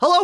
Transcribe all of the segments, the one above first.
Hello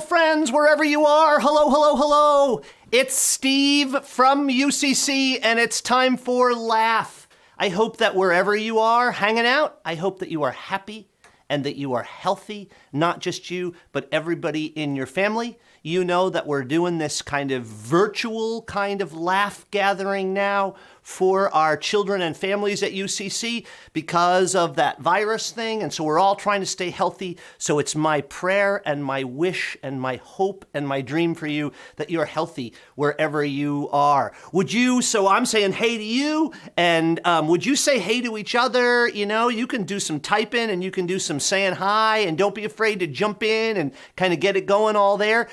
friends, wherever you are. Hello. It's Steve from UCC, and it's time for LAF. I hope that wherever you are hanging out, I hope that you are happy and that you are healthy, not just you, but everybody in your family. You know that we're doing this kind of virtual kind of LAF gathering now for our children and families at UCC because of that virus thing. And so we're all trying to stay healthy. So it's my prayer and my wish and my hope and my dream for you that you're healthy wherever you are. So I'm saying hey to you, and would you say hey to each other? You know, you can do some typing and you can do some saying hi, and don't be afraid to jump in and kind of get it going all there.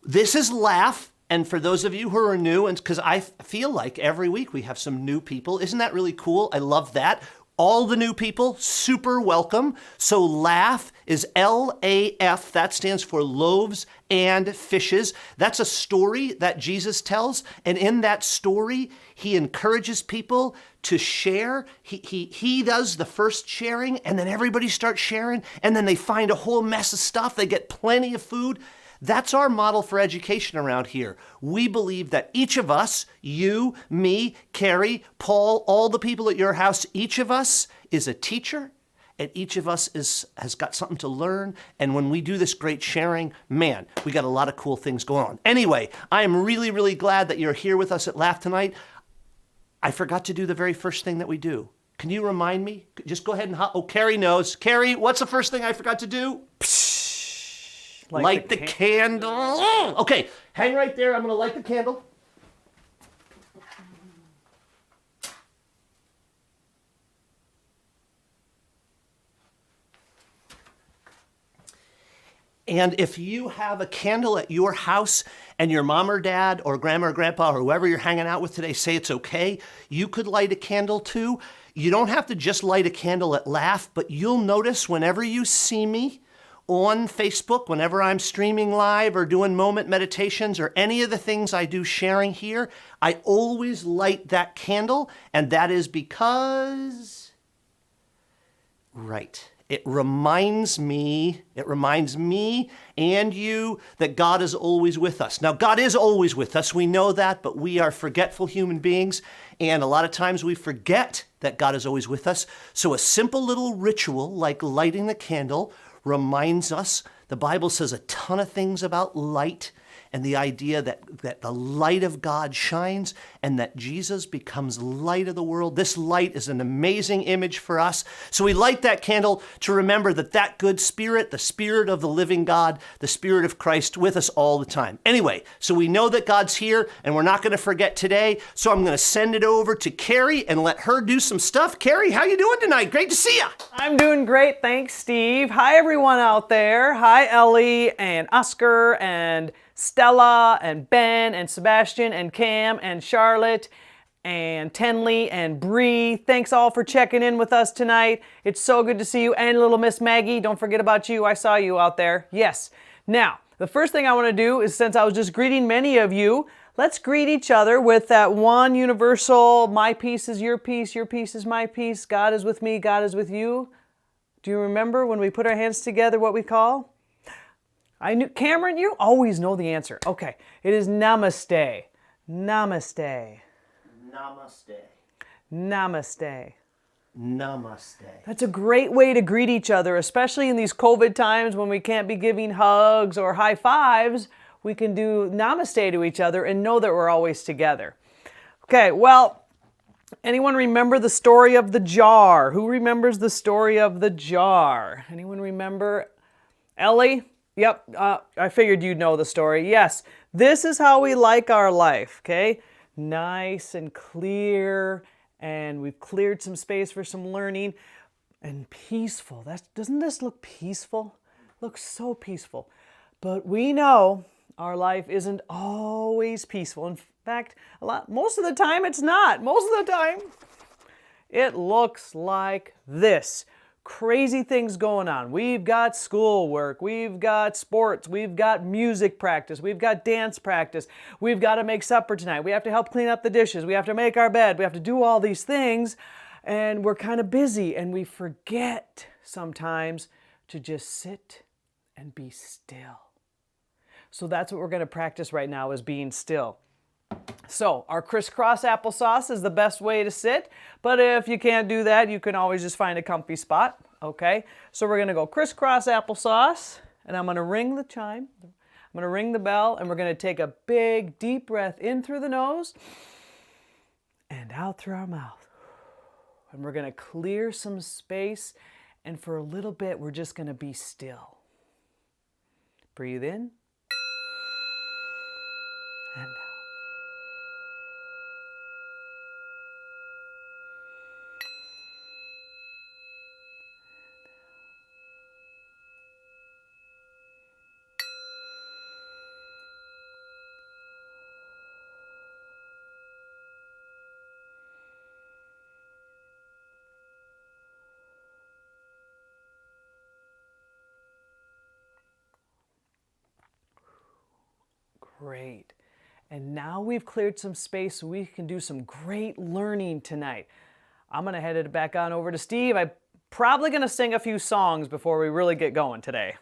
This is LAF. And for those of you who are new, and because I feel like every week we have some new people. Isn't that really cool? I love that. All the new people, super welcome. So LAF is L-A-F. That stands for loaves and fishes. That's a story that Jesus tells. And in that story, he encourages people to share. He does the first sharing, and then everybody starts sharing. And then they find a whole mess of stuff. They get plenty of food. That's our model for education around here. We believe that each of us, you, me, Carrie, Paul, all the people at your house, each of us is a teacher, and each of us has got something to learn. And when we do this great sharing, man, we got a lot of cool things going on. Anyway, I am really glad that you're here with us at LAF tonight. I forgot to do the very first thing that we do. Can you remind me? Just go ahead and Carrie knows. Carrie, what's the first thing I forgot to do? Light the candle. Okay, hang right there. I'm going to light the candle. And if you have a candle at your house and your mom or dad or grandma or grandpa or whoever you're hanging out with today say it's okay, you could light a candle too. You don't have to just light a candle at LAF, but you'll notice whenever you see me on Facebook, whenever I'm streaming live or doing moment meditations or any of the things I do sharing here, I always light that candle, and that is because, right, it reminds me and you that God is always with us. Now, God is always with us. We know that, but we are forgetful human beings, and a lot of times we forget that God is always with us. So a simple little ritual like lighting the candle reminds us. The Bible says a ton of things about light and the idea that the light of God shines and that Jesus becomes light of the world. This light is an amazing image for us. So we light that candle to remember that good spirit, the spirit of the living God, the spirit of Christ with us all the time. Anyway, so we know that God's here and we're not going to forget today. So I'm going to send it over to Carrie and let her do some stuff. Carrie, how you doing tonight? Great to see you. I'm doing great. Thanks, Steve. Hi, everyone out there. Hi, Ellie and Oscar and Stella and Ben and Sebastian and Cam and Charlotte and Tenley and Bree. Thanks all for checking in with us tonight. It's so good to see you. And little Miss Maggie, don't forget about you. I saw you out there. Yes. Now, the first thing I want to do is, since I was just greeting many of you, let's greet each other with that one universal, my peace is your peace is my peace, God is with me, God is with you. Do you remember when we put our hands together what we call? I knew, Cameron, you always know the answer. Okay, it is namaste. Namaste. Namaste. Namaste. Namaste. That's a great way to greet each other, especially in these COVID times when we can't be giving hugs or high fives. We can do namaste to each other and know that we're always together. Okay, well, anyone remember the story of the jar? Who remembers the story of the jar? Anyone remember? Ellie? Yep, I figured you'd know the story. Yes, this is how we like our life, okay? Nice and clear, and we've cleared some space for some learning, and peaceful. Doesn't this look peaceful? Looks so peaceful. But we know our life isn't always peaceful. In fact, most of the time it's not. Most of the time it looks like this. Crazy things going on. We've got schoolwork, we've got sports, we've got music practice, we've got dance practice, we've got to make supper tonight, we have to help clean up the dishes, we have to make our bed, we have to do all these things, and we're kind of busy, and we forget sometimes to just sit and be still. So that's what we're going to practice right now, is being still. So our crisscross applesauce is the best way to sit, but if you can't do that, you can always just find a comfy spot, okay? So we're going to go crisscross applesauce, and I'm going to ring the chime. I'm going to ring the bell, and we're going to take a big, deep breath in through the nose and out through our mouth. And we're going to clear some space, and for a little bit, we're just going to be still. Breathe in and out. Great. And now we've cleared some space so we can do some great learning tonight. I'm going to head it back on over to Steve. I'm probably going to sing a few songs before we really get going today.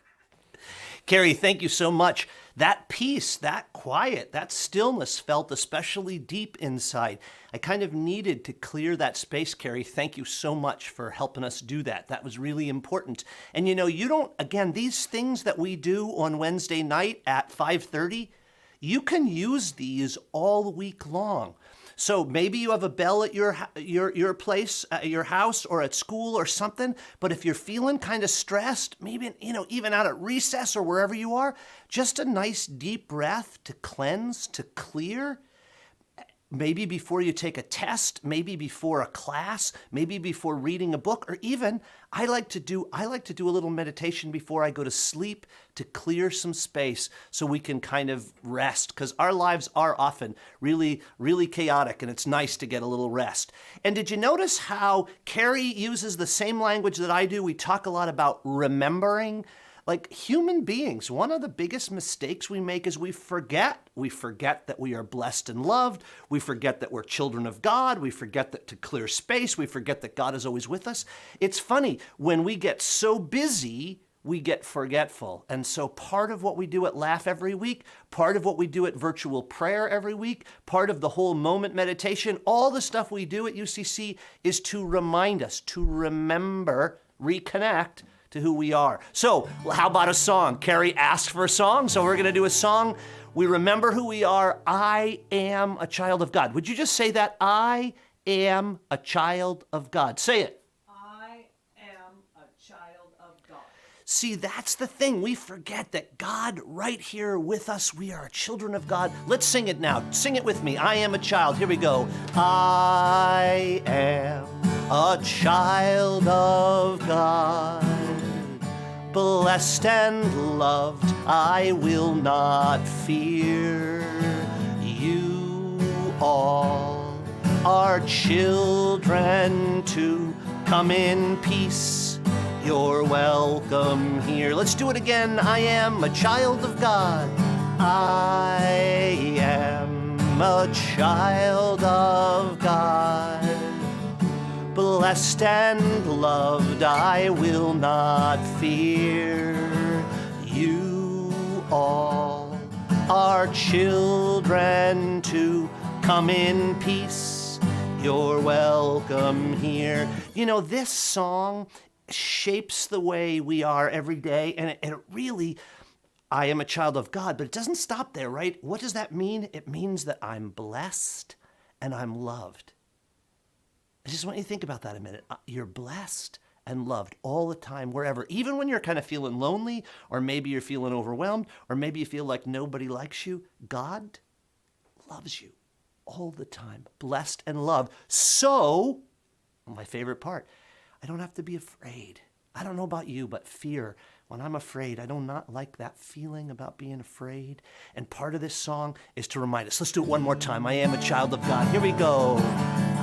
Carrie, thank you so much. That peace, that quiet, that stillness felt especially deep inside. I kind of needed to clear that space, Carrie. Thank you so much for helping us do that. That was really important. And you know, again, these things that we do on Wednesday night at 5:30, you can use these all week long. So maybe you have a bell at your place, at your house, or at school or something. But if you're feeling kind of stressed, maybe even out at recess or wherever you are, just a nice deep breath to cleanse, to clear. Maybe before you take a test, maybe before a class, maybe before reading a book, or even I like to do a little meditation before I go to sleep to clear some space so we can kind of rest, because our lives are often really, really chaotic, and it's nice to get a little rest. And did you notice how Carrie uses the same language that I do? We talk a lot about remembering. Like human beings, one of the biggest mistakes we make is we forget. We forget that we are blessed and loved. We forget that we're children of God. We forget that to clear space. We forget that God is always with us. It's funny, when we get so busy, we get forgetful. And so part of what we do at LAF every week, part of what we do at virtual prayer every week, part of the whole moment meditation, all the stuff we do at UCC is to remind us, to remember, reconnect to who we are. So how about a song? Carrie asked for a song, so we're gonna do a song. We remember who we are. I am a child of God. Would you just say that? I am a child of God. Say it. I am a child of God. See, that's the thing. We forget that God right here with us, we are children of God. Let's sing it now. Sing it with me. I am a child. Here we go. I am a child of God. Blessed and loved, I will not fear. You all are children to come in peace. You're welcome here. Let's do it again. I am a child of God. I am a child of God. Blessed and loved, I will not fear. You all are children to come in peace. You're welcome here. You know, this song shapes the way we are every day, and it really, I am a child of God, but it doesn't stop there, right? What does that mean? It means that I'm blessed and I'm loved. I just want you to think about that a minute. You're blessed and loved all the time, wherever. Even when you're kind of feeling lonely, or maybe you're feeling overwhelmed, or maybe you feel like nobody likes you, God loves you all the time. Blessed and loved. So, my favorite part, I don't have to be afraid. I don't know about you, but fear, when I'm afraid, I do not like that feeling about being afraid. And part of this song is to remind us. Let's do it one more time. I am a child of God. Here we go.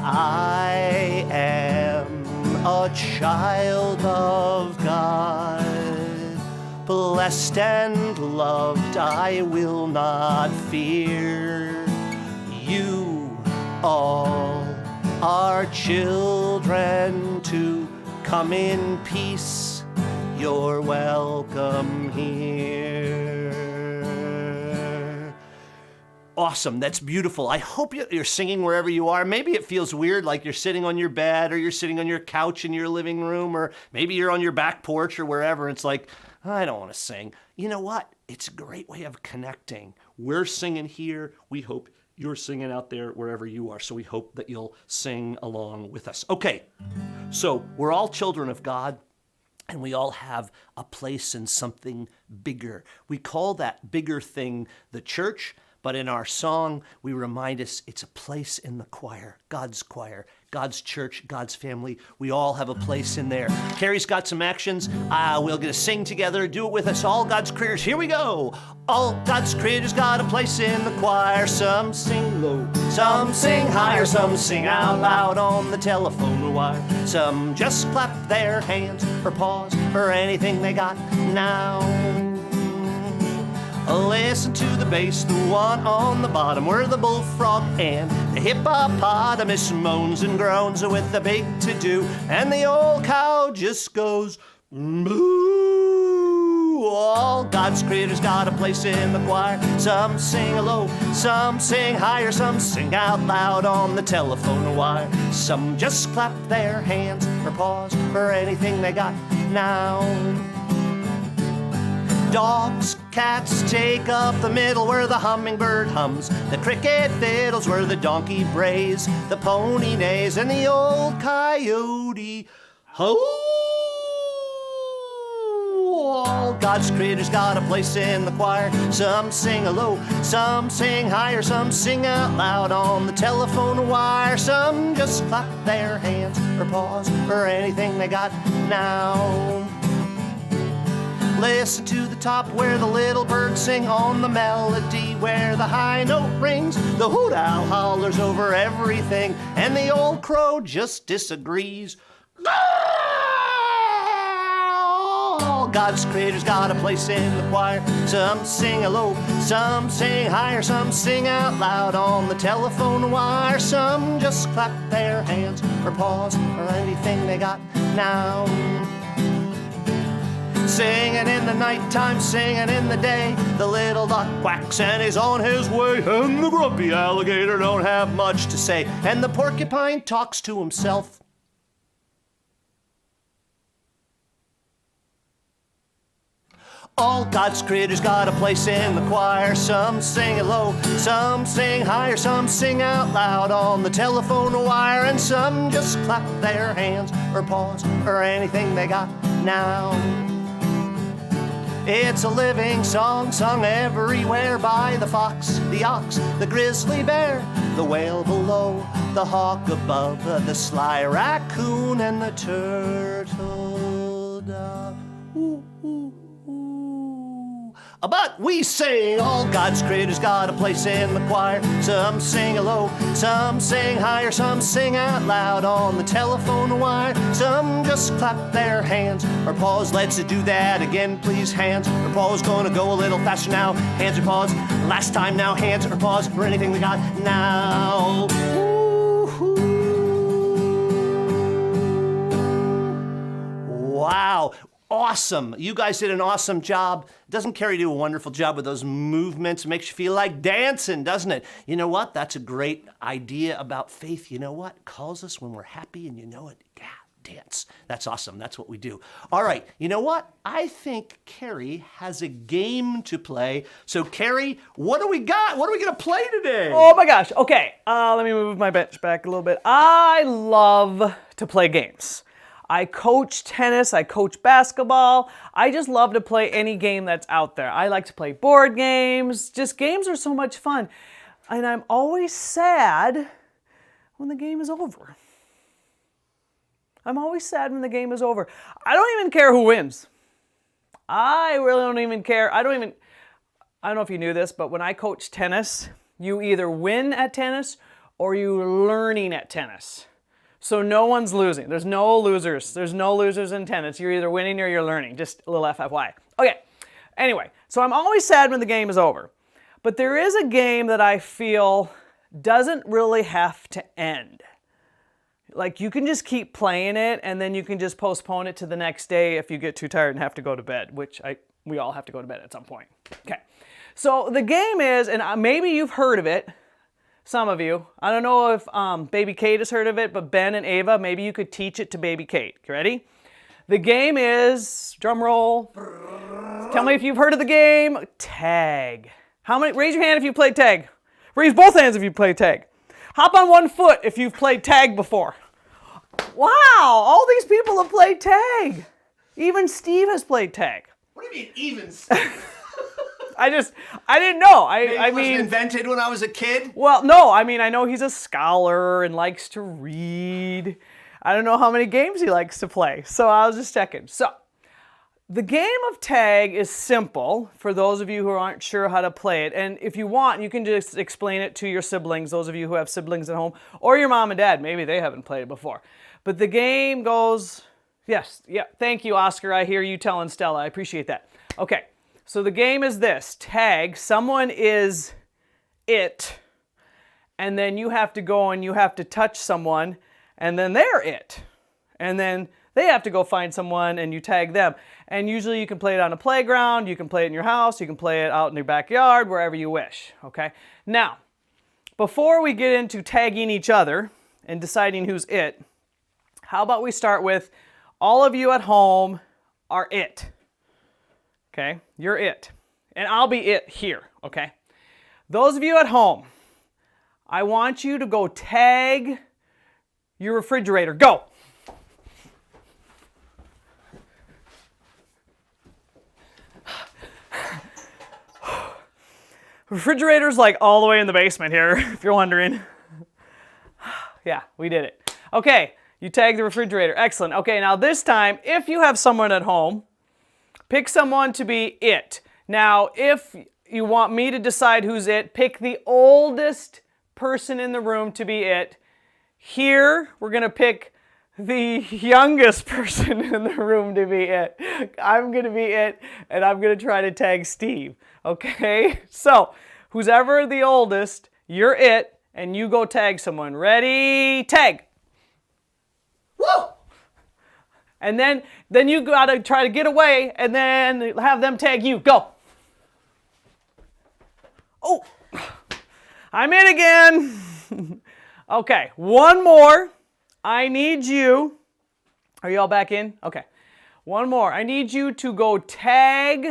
I am a child of God. Blessed and loved, I will not fear. You all are children to come in peace. You're welcome here. Awesome. That's beautiful. I hope you're singing wherever you are. Maybe it feels weird, like you're sitting on your bed or you're sitting on your couch in your living room, or maybe you're on your back porch or wherever. It's like, I don't want to sing. You know what? It's a great way of connecting. We're singing here. We hope you're singing out there wherever you are. So we hope that you'll sing along with us. Okay. So we're all children of God. And we all have a place in something bigger. We call that bigger thing the church, but in our song, we remind us it's a place in the choir, God's church, God's family. We all have a place in there. Carrie's got some actions. We're going to sing together. Do it with us, all God's creators. Here we go. All God's creators got a place in the choir. Some sing low, some sing higher, some sing out loud on the telephone wire. Some just clap their hands or pause for anything they got now. Listen to the bass, the one on the bottom, where the bullfrog and the hippopotamus moans and groans with the big to-do, and the old cow just goes moo. All God's creators got a place in the choir. Some sing low, some sing higher, some sing out loud on the telephone wire. Some just clap their hands or pause for anything they got now. Dogs, cats take up the middle where the hummingbird hums, the cricket fiddles where the donkey brays, the pony neighs, and the old coyote ho. All God's creators got a place in the choir. Some sing low, some sing higher, some sing out loud on the telephone wire. Some just clap their hands or pause for anything they got now. Listen to the top where the little birds sing on the melody, where the high note rings, the hoot owl hollers over everything, and the old crow just disagrees. All God's creators got a place in the choir. Some sing low, some sing higher, some sing out loud on the telephone wire. Some just clap their hands or pause for anything they got now. Singing in the nighttime, singing in the day, the little duck quacks and is on his way, and the grumpy alligator don't have much to say, and the porcupine talks to himself. All God's creators got a place in the choir. Some sing low, some sing higher, some sing out loud on the telephone wire, and some just clap their hands or pause for anything they got now. It's a living song sung everywhere by the fox, the ox, the grizzly bear, the whale below, the hawk above, the sly raccoon, and the turtle dove. Ooh, ooh, ooh. But we sing, all God's creators got a place in the choir. Some sing low, some sing higher, some sing out loud on the telephone wire. Some just clap their hands or pause. Let's do that again, please. Hands or pause. Gonna go a little faster now. Hands or pause. Last time now. Hands or pause for anything we got now. Wow. Awesome. You guys did an awesome job. Doesn't Carrie do a wonderful job with those movements? It makes you feel like dancing, doesn't it? You know what? That's a great idea about faith. You know what? It calls us when we're happy, and you know it. Yeah, dance. That's awesome. That's what we do. All right. You know what? I think Carrie has a game to play. So, Carrie, what do we got? What are we going to play today? Oh my gosh. Okay. Let me move my bench back a little bit. I love to play games. I coach tennis, I coach basketball. I just love to play any game that's out there. I like to play board games. Just games are so much fun. And I'm always sad when the game is over. I'm always sad when the game is over. I don't even care who wins. I really don't even care. I don't know if you knew this, but when I coach tennis, you either win at tennis or you're learning at tennis. So no one's losing. There's no losers. There's no losers in tennis. You're either winning or you're learning. Just a little FYI. Okay. Anyway, so I'm always sad when the game is over. But there is a game that I feel doesn't really have to end. Like you can just keep playing it and then you can just postpone it to the next day if you get too tired and have to go to bed, which we all have to go to bed at some point. Okay. So the game is, and maybe you've heard of it, some of you. I don't know if baby Kate has heard of it, but Ben and Ava, maybe you could teach it to baby Kate. You ready? The game is, drum roll. Tell me if you've heard of the game. Tag. How many? Raise your hand if you played tag. Raise both hands if you played tag. Hop on one foot if you've played tag before. Wow, all these people have played tag. Even Steve has played tag. What do you mean, even Steve? I didn't know. Maybe I it wasn't mean, invented when I was a kid? well, no, I mean, I know he's a scholar and likes to read. I don't know how many games he likes to play, so I was just checking. So, the game of tag is simple for those of you who aren't sure how to play it. And if you want, you can just explain it to your siblings, those of you who have siblings at home, or your mom and dad. Maybe they haven't played it before. But the game goes, yes, yeah, thank you, Oscar. I hear you telling Stella. I appreciate that. Okay. So the game is this, tag, someone is it, and then you have to go and you have to touch someone, and then they're it. And then they have to go find someone and you tag them. And usually you can play it on a playground, you can play it in your house, you can play it out in your backyard, wherever you wish, okay? Now, before we get into tagging each other and deciding who's it, how about we start with all of you at home are it. Okay, you're it. And I'll be it here, okay? Those of you at home, I want you to go tag your refrigerator. Go! Refrigerator's like all the way in the basement here, if you're wondering. Yeah, we did it. Okay, you tagged the refrigerator. Excellent. Okay, now this time, if you have someone at home, pick someone to be it. Now, if you want me to decide who's it, pick the oldest person in the room to be it. Here, we're going to pick the youngest person in the room to be it. I'm going to be it, and I'm going to try to tag Steve. Okay? So, who's ever the oldest, you're it, and you go tag someone. Ready? Tag! Woo! And then you gotta try to get away and then have them tag you. Go. Oh, I'm in again. Okay, one more. I need you. Are you all back in? Okay. One more. I need you to go tag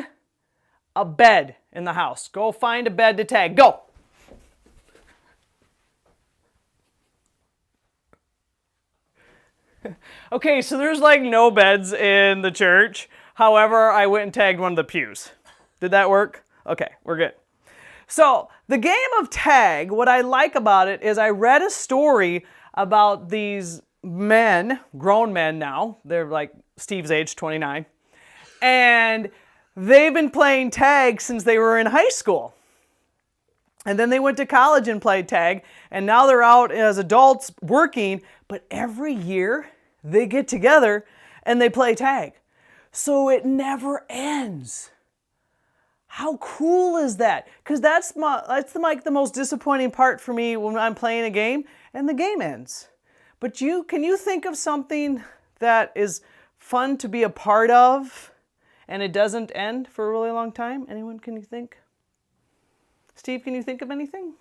a bed in the house. Go find a bed to tag. Go. Okay, so there's like no beds in the church. However, I went and tagged one of the pews. Did that work? Okay, we're good. So the game of tag, what I like about it is I read a story about these men, grown men now. They're like Steve's age, 29. And they've been playing tag since they were in high school. And then they went to college and played tag. And now they're out as adults working. But every year they get together and they play tag. So it never ends. How cool is that? Because that's like the most disappointing part for me when I'm playing a game and the game ends. But can you think of something that is fun to be a part of and it doesn't end for a really long time? Anyone, can you think? Steve, can you think of anything?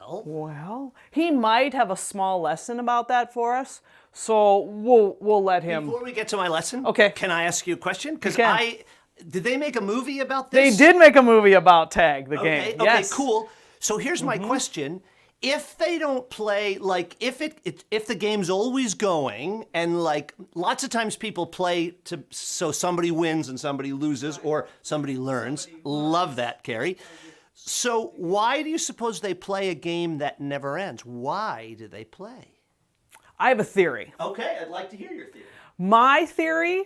Well, he might have a small lesson about that for us, so we'll let him. Before we get to my lesson, okay, can I ask you a question? Because did they make a movie about They this? did make a movie about tag, the game. Okay, yes. Cool. So here's my question. If they don't play, like, if the game's always going, and like lots of times people play so somebody wins and somebody loses, or somebody learns. Love that, Carrie. So why do you suppose they play a game that never ends? Why do they play? I have a theory. Okay, I'd like to hear your theory. My theory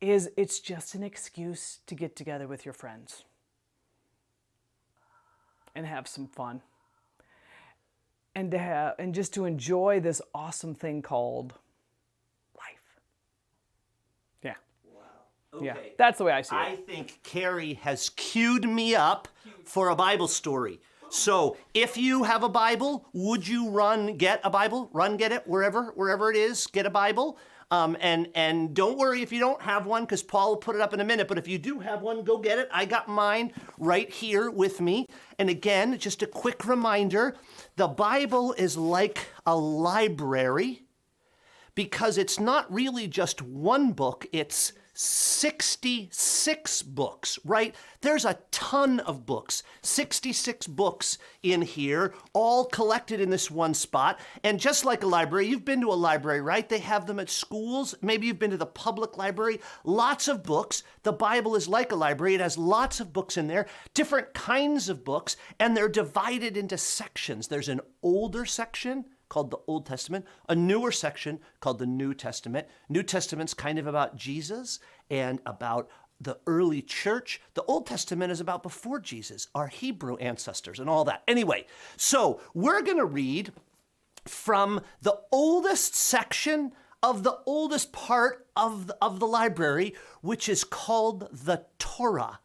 is it's just an excuse to get together with your friends and have some fun. And just to enjoy this awesome thing called life. Yeah. Wow. Okay. Yeah, that's the way I see it. I think Carrie has queued me up for a Bible story. So if you have a Bible, would you run, get a Bible? Run, get it, wherever it is, get a Bible. And don't worry if you don't have one, because Paul will put it up in a minute. But if you do have one, go get it. I got mine right here with me. And again, just a quick reminder, the Bible is like a library, because it's not really just one book, it's 66 books, right? There's a ton of books, 66 books in here, all collected in this one spot. And just like a library, you've been to a library, right? They have them at schools. Maybe you've been to the public library. Lots of books. The Bible is like a library. It has lots of books in there, different kinds of books, and they're divided into sections. There's an older section called the Old Testament, a newer section called the New Testament. New Testament's kind of about Jesus and about the early church. The Old Testament is about before Jesus, our Hebrew ancestors and all that. Anyway, so we're going to read from the oldest section of the oldest part of the library, which is called the Torah.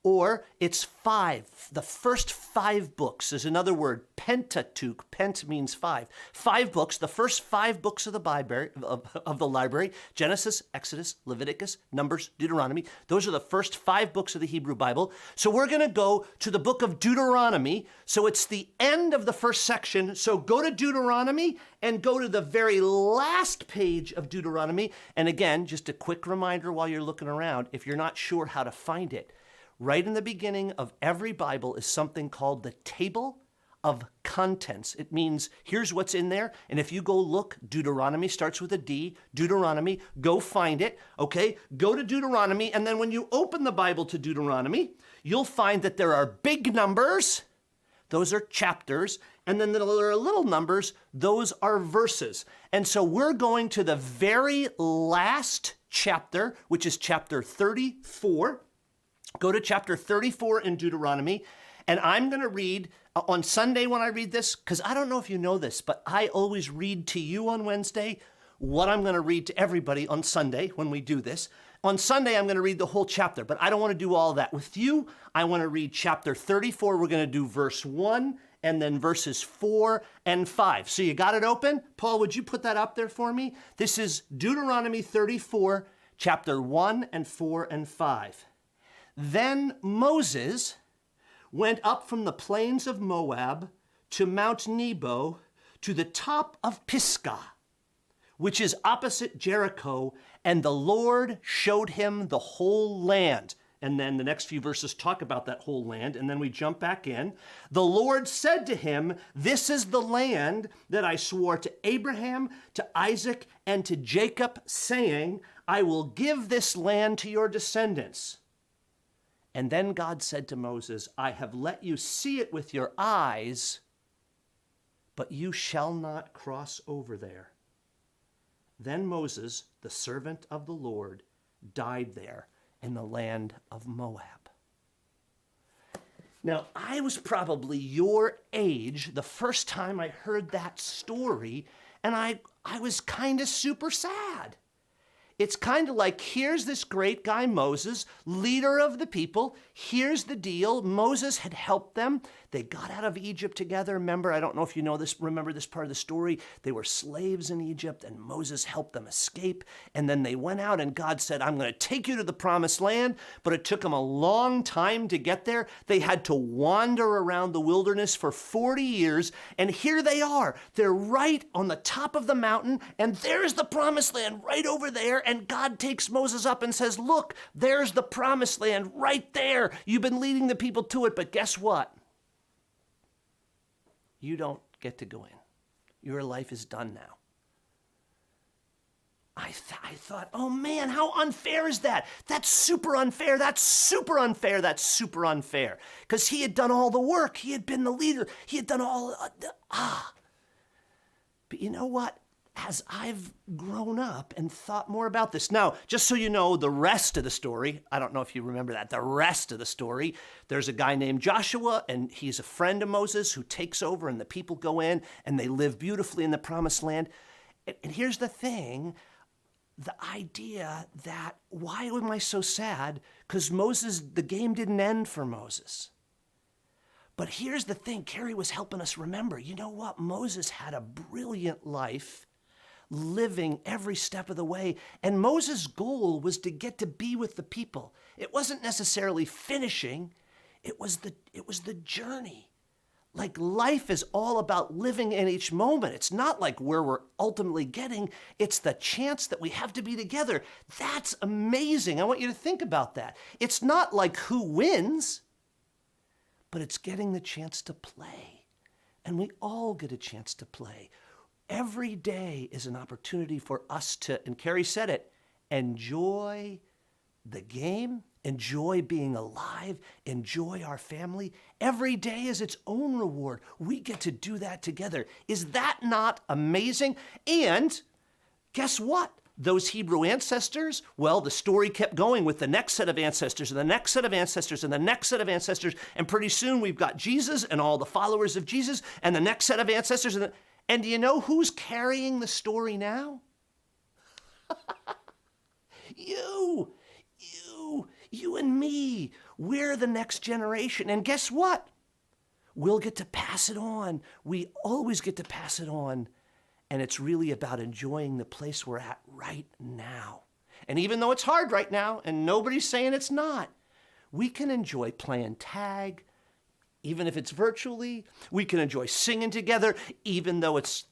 Or it's five. The first 5 books is another word, Pentateuch. Pent means 5. 5 books, the first 5 books of the Bible, of the library, Genesis, Exodus, Leviticus, Numbers, Deuteronomy. Those are the first 5 books of the Hebrew Bible. So we're going to go to the book of Deuteronomy. So it's the end of the first section. So go to Deuteronomy and go to the very last page of Deuteronomy. And again, just a quick reminder while you're looking around, if you're not sure how to find it, right in the beginning of every Bible is something called the table of contents. It means here's what's in there. And if you go look, Deuteronomy starts with a D, Deuteronomy, go find it, okay? Go to Deuteronomy, and then when you open the Bible to Deuteronomy, you'll find that there are big numbers, those are chapters, and then there are little numbers, those are verses. And so we're going to the very last chapter, which is chapter 34. Go to chapter 34 in Deuteronomy, and I'm going to read on Sunday when I read this, because I don't know if you know this, but I always read to you on Wednesday what I'm going to read to everybody on Sunday when we do this. On Sunday, I'm going to read the whole chapter, but I don't want to do all that. With you, I want to read chapter 34. We're going to do verse 1 and then verses 4 and 5. So you got it open? Paul, would you put that up there for me? This is Deuteronomy 34, chapter 1 and 4 and 5. Then Moses went up from the plains of Moab to Mount Nebo to the top of Pisgah, which is opposite Jericho, and the Lord showed him the whole land. And then the next few verses talk about that whole land, and then we jump back in. The Lord said to him, "This is the land that I swore to Abraham, to Isaac, and to Jacob, saying, I will give this land to your descendants." And then God said to Moses, "I have let you see it with your eyes, but you shall not cross over there." Then Moses, the servant of the Lord, died there in the land of Moab. Now, I was probably your age the first time I heard that story, and I was kind of super sad. It's kind of like, here's this great guy, Moses, leader of the people. Here's the deal. Moses had helped them. They got out of Egypt together. Remember, I don't know if you know this, remember this part of the story. They were slaves in Egypt, and Moses helped them escape. And then they went out, and God said, "I'm going to take you to the promised land." But it took them a long time to get there. They had to wander around the wilderness for 40 years. And here they are. They're right on the top of the mountain, and there's the promised land right over there. And God takes Moses up and says, "Look, there's the promised land right there. You've been leading the people to it, but guess what? You don't get to go in. Your life is done now." I thought, oh man, how unfair is that? That's super unfair. That's super unfair. That's super unfair. Because he had done all the work. He had been the leader. He had done all, But you know what? As I've grown up and thought more about this. Now, just so you know, the rest of the story, I don't know if you remember that, the rest of the story, there's a guy named Joshua, and he's a friend of Moses who takes over, and the people go in, and they live beautifully in the promised land. And here's the thing, the idea that, why am I so sad? Because Moses, the game didn't end for Moses. But here's the thing, Carrie was helping us remember, you know what? Moses had a brilliant life, living every step of the way. And Moses' goal was to get to be with the people. It wasn't necessarily finishing, it was the journey. Like life is all about living in each moment. It's not like where we're ultimately getting, it's the chance that we have to be together. That's amazing. I want you to think about that. It's not like who wins, but it's getting the chance to play. And we all get a chance to play. Every day is an opportunity for us to, and Carrie said it, enjoy the game, enjoy being alive, enjoy our family. Every day is its own reward. We get to do that together. Is that not amazing? And guess what? Those Hebrew ancestors, well, the story kept going with the next set of ancestors and the next set of ancestors and the next set of ancestors. And pretty soon we've got Jesus and all the followers of Jesus and the next set of ancestors. And do you know who's carrying the story now? You and me. We're the next generation. And guess what? We'll get to pass it on. We always get to pass it on. And it's really about enjoying the place we're at right now. And even though it's hard right now, and nobody's saying it's not, we can enjoy playing tag, even if it's virtually. We can enjoy singing together, even though it's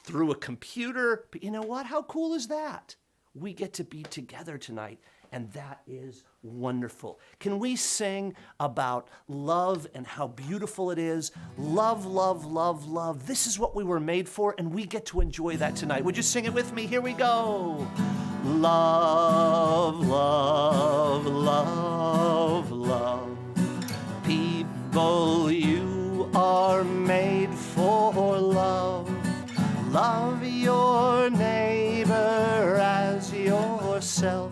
through a computer. But you know what? How cool is that? We get to be together tonight, and that is wonderful. Can we sing about love and how beautiful it is? Love, love, love, love. This is what we were made for, and we get to enjoy that tonight. Would you sing it with me? Here we go. Love, love, love, love. People, you are made for love. Love your neighbor as yourself,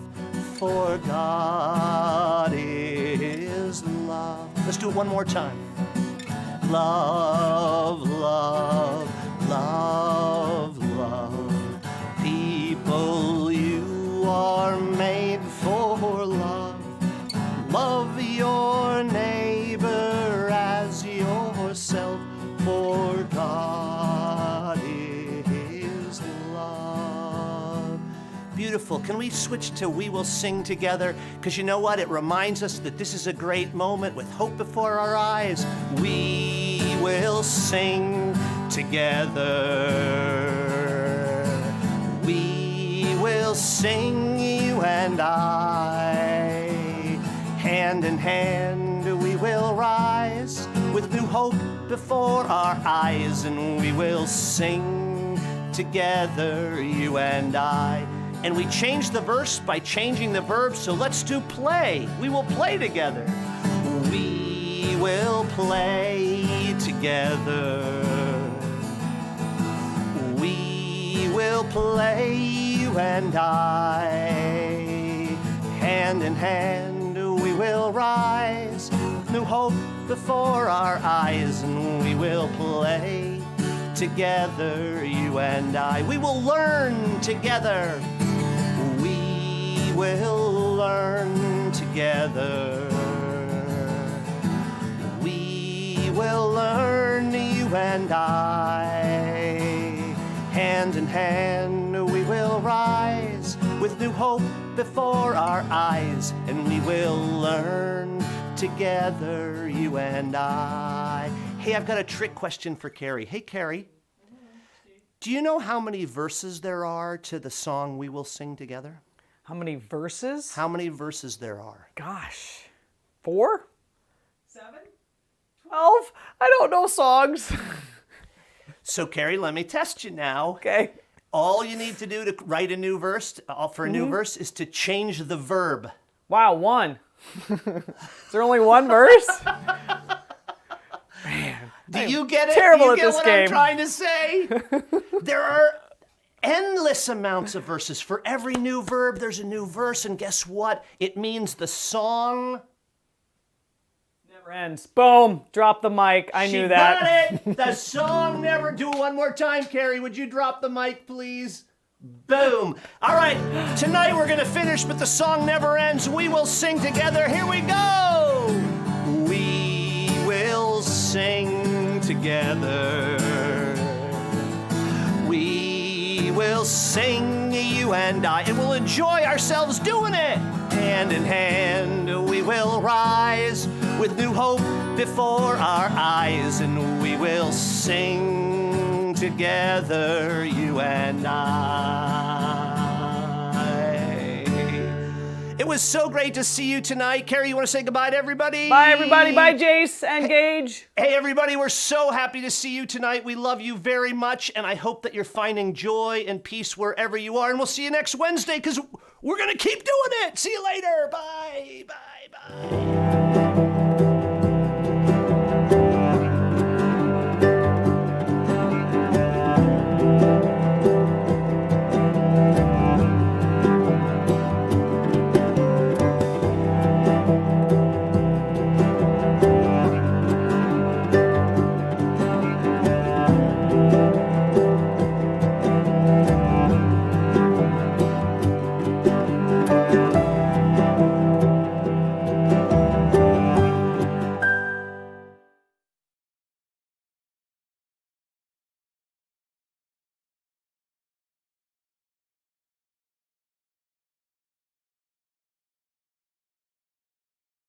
for God is love. Let's do it one more time. Love, love, love, love. People, you are made for love. Love your neighbor as yourself, for God is love. Beautiful. Can we switch to We Will Sing Together? Because you know what? It reminds us that this is a great moment with hope before our eyes. We will sing together. We will sing, you and I. Hand in hand we will rise with new hope before our eyes, and we will sing together, you and I. And we change the verse by changing the verb, so let's do play. We will play together. We will play together. We will play, you and I. Hand in hand we will rise, new hope before our eyes, and we will play together, you and I. We will learn together. We will learn together. We will learn, you and I. Hand in hand we will rise with new hope before our eyes, and we will learn together, you and I. Hey, I've got a trick question for Carrie. Hey, Carrie, do you know how many verses there are to the song We Will Sing Together? How many verses? How many verses there are? Gosh, 4? 7? 12? I don't know songs. So, Carrie, let me test you now. Okay. All you need to do to write a new verse, for a new verse, is to change the verb. Wow, 1. Is there only 1 verse? Man, Do you get it? terrible you at get this what game. I'm trying to say? There are endless amounts of verses. For every new verb, there's a new verse, and guess what? It means the song Never ends. Boom, drop the mic. I knew that. Got it. The song never. Do it one more time, Carrie. Would you drop the mic, please? Boom. All right. Tonight we're going to finish, but the song never ends. We will sing together. Here we go. We will sing together. We will sing, you and I, and we'll enjoy ourselves doing it. Hand in hand, we will rise with new hope before our eyes, and we will sing together, you and I. It was so great to see you tonight. Carrie, you want to say goodbye to everybody? Bye, everybody. Bye, Jace and Gage. Hey, everybody, we're so happy to see you tonight. We love you very much, and I hope that you're finding joy and peace wherever you are. And we'll see you next Wednesday, because we're going to keep doing it. See you later. Bye, bye, bye.